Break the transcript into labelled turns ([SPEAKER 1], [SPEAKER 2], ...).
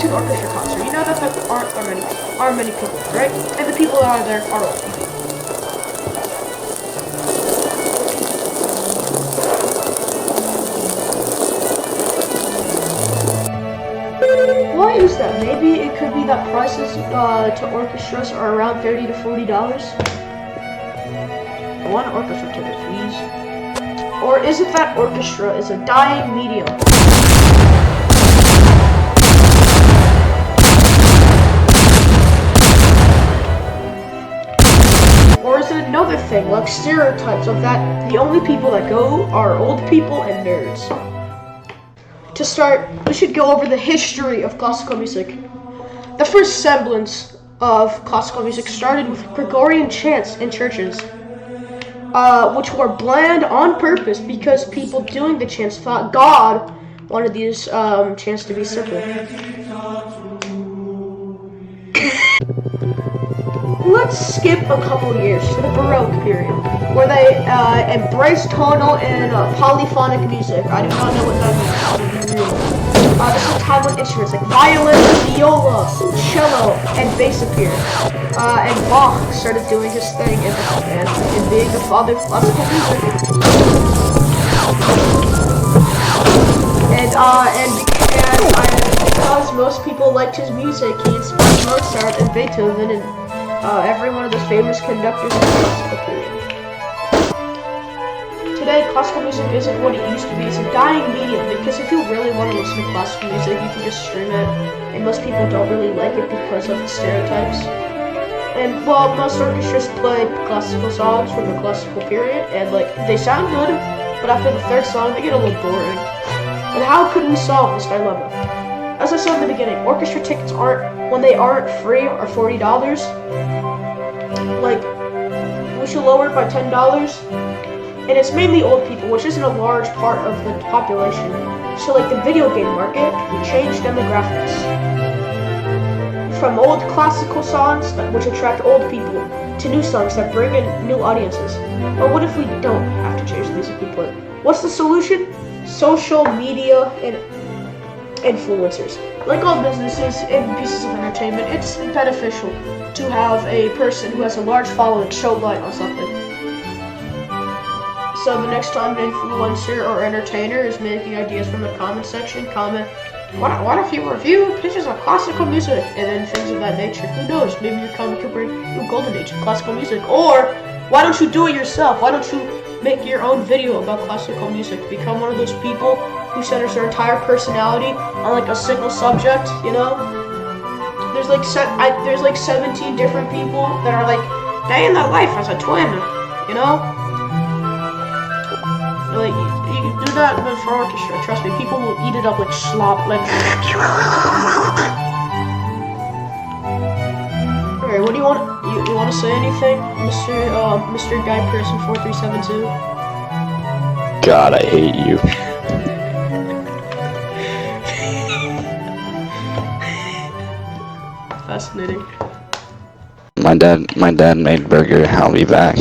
[SPEAKER 1] to an orchestra concert, you know that there aren't many people, right? And the people that are there are old people. Why is that? Maybe it could be that prices to orchestras are around $30 to $40. One orchestra ticket, please. Or is it that orchestra is a dying medium? Or is it another thing, like stereotypes of that the only people that go are old people and nerds? To start, we should go over the history of classical music. The first semblance of classical music started with Gregorian chants in churches, which were bland on purpose because people doing the chants thought God wanted these chants to be simple. Let's skip a couple years to the Baroque period, where they embraced tonal and polyphonic music. I do not know what that means. This is a time when instruments like violin, viola, cello, and bass appeared. And Bach started doing his thing and being the father of classical music. Because most people liked his music, he inspired Mozart and Beethoven and every one of the famous conductors in the classical period. Today, classical music isn't what it used to be. It's a dying medium because if you really want to listen to classical music, you can just stream it, and most people don't really like it because of the stereotypes. And well, most orchestras play classical songs from the classical period, and like they sound good, but after the third song, they get a little boring. But how could we solve this dilemma? As I said in the beginning, orchestra tickets when they aren't free, are $40. Like, we should lower it by $10. And it's mainly old people, which isn't a large part of the population. So like the video game market, we change demographics. From old classical songs, which attract old people, to new songs that bring in new audiences. But what if we don't have to change the music we play? What's the solution? Social media and influencers. Like all businesses and pieces of entertainment, it's beneficial to have a person who has a large following show light on something. So the next time an influencer or entertainer is making ideas from the comment section, comment, what if you review pictures of classical music? And then things of that nature. Who knows? Maybe your comic could bring a golden age of classical music. Or, why don't you do it yourself? Why don't you make your own video about classical music? Become one of those people who centers their entire personality on like a single subject, you know? There's like 17 different people that are like, day in their life as a twin, you know? Like, you can do that for orchestra, trust me, people will eat it up like slop, like... Alright, what do you want to say anything, Mr. Guy Person 4372?
[SPEAKER 2] God, I hate you.
[SPEAKER 1] Fascinating.
[SPEAKER 2] My dad made burger. I'll be back.